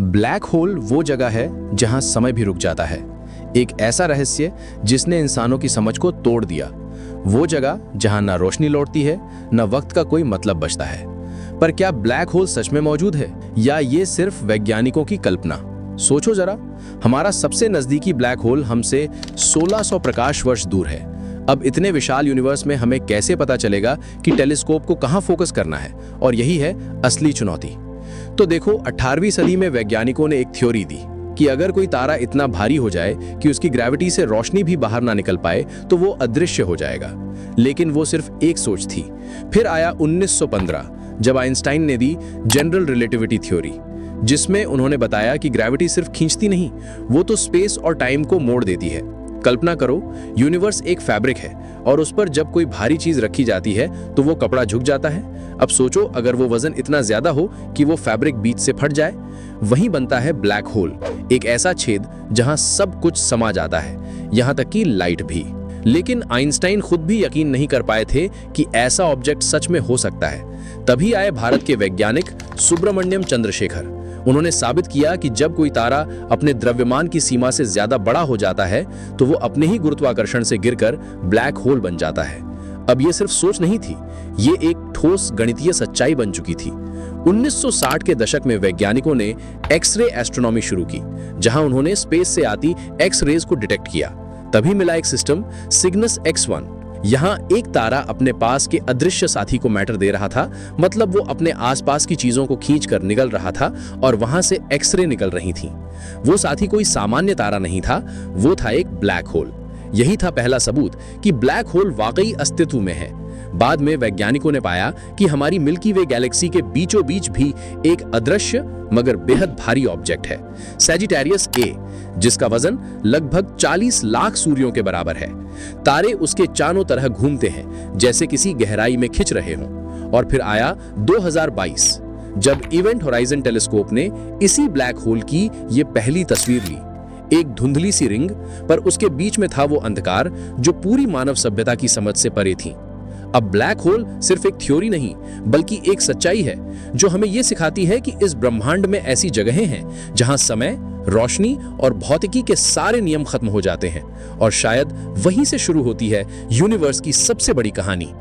Black hole वो जगह है जहां समय भी रुक जाता है। एक ऐसा रहस्य जिसने इंसानों की समझ को तोड़ दिया। वो जगह जहां ना रोशनी लौटती है, ना वक्त का कोई मतलब बचता है। पर क्या ब्लैक होल सच में मौजूद है या ये सिर्फ वैज्ञानिकों की कल्पना? सोचो जरा, हमारा सबसे नजदीकी ब्लैक होल हमसे 1600 प्रकाश वर्ष दूर है। अब इतने विशाल यूनिवर्स में हमें कैसे पता चलेगा कि टेलीस्कोप को कहां फोकस करना है? और यही है असली चुनौती। तो देखो, 18वीं सदी में वैज्ञानिकों ने एक थ्योरी दी कि अगर कोई तारा इतना भारी हो जाए कि उसकी ग्रेविटी से रोशनी भी बाहर ना निकल पाए तो वो अदृश्य हो जाएगा। लेकिन वो सिर्फ एक सोच थी। फिर आया 1915, जब आइंस्टाइन ने दी जनरल रिलेटिविटी थ्योरी, जिसमें उन्होंने बताया कि ग्रेविटी सिर्फ खींचती नहीं, वो तो स्पेस और टाइम को मोड़ देती है। कल्पना करो, यूनिवर्स एक फैब्रिक है और उस पर जब कोई भारी चीज रखी जाती है तो वो कपड़ा झुक जाता है। अब सोचो, अगर वो वजन इतना ज्यादा हो कि वो फैब्रिक बीच से फट जाए, वहीं बनता है ब्लैक होल, एक ऐसा छेद जहां सब कुछ समा जाता है, यहां तक कि लाइट भी। लेकिन आइंस्टाइन खुद भी यकीन नहीं कर पाए थे कि ऐसा ऑब्जेक्ट सच में हो सकता है। तभी आए भारत के वैज्ञानिक सुब्रमण्यम चंद्रशेखर। उन्होंने साबित किया कि जब कोई तारा अपने द्रव्यमान की सीमा से ज्यादा बड़ा हो जाता है तो वो अपने ही गुरुत्वाकर्षण से गिरकर ब्लैक होल बन जाता है। अब ये सिर्फ सोच नहीं थी, ये एक ठोस गणितीय सच्चाई बन चुकी थी। 1960 के दशक में वैज्ञानिकों ने एक्सरे एस्ट्रोनॉमी शुरू की, जहां उन्होंने स्पेस से आती एक्स रेज को डिटेक्ट किया। तभी मिला एक सिस्टम, सिग्नस X1। यहाँ एक तारा अपने पास के अदृश्य साथी को मैटर दे रहा था, मतलब वो अपने आसपास की चीजों को खींचकर निकल रहा था और वहां से एक्सरे निकल रही थी। वो साथी कोई सामान्य तारा नहीं था, वो था एक ब्लैक होल। यही था पहला सबूत कि ब्लैक होल वाकई अस्तित्व में है। बाद में वैज्ञानिकों ने पाया कि हमारी मिल्की वे गैलेक्सी के बीचों बीच भी एक अदृश्य मगर बेहद भारी ऑब्जेक्ट है, सैजिटेरियस A, जिसका वजन लगभग 40 लाख सूर्यों के बराबर है। तारे उसके चारों तरह घूमते हैं जैसे किसी गहराई में खिंच रहे हों। और फिर आया 2022, जब इवेंट होराइजन टेलीस्कोप ने इसी ब्लैक होल की ये पहली तस्वीर ली। एक धुंधली सी रिंग, पर उसके बीच में था वो अंधकार जो पूरी मानव सभ्यता की समझ से परे थी। अब ब्लैक होल सिर्फ एक थ्योरी नहीं, बल्कि एक सच्चाई है जो हमें यह सिखाती है कि इस ब्रह्मांड में ऐसी जगहें हैं जहां समय, रोशनी और भौतिकी के सारे नियम खत्म हो जाते हैं। और शायद वहीं से शुरू होती है यूनिवर्स की सबसे बड़ी कहानी।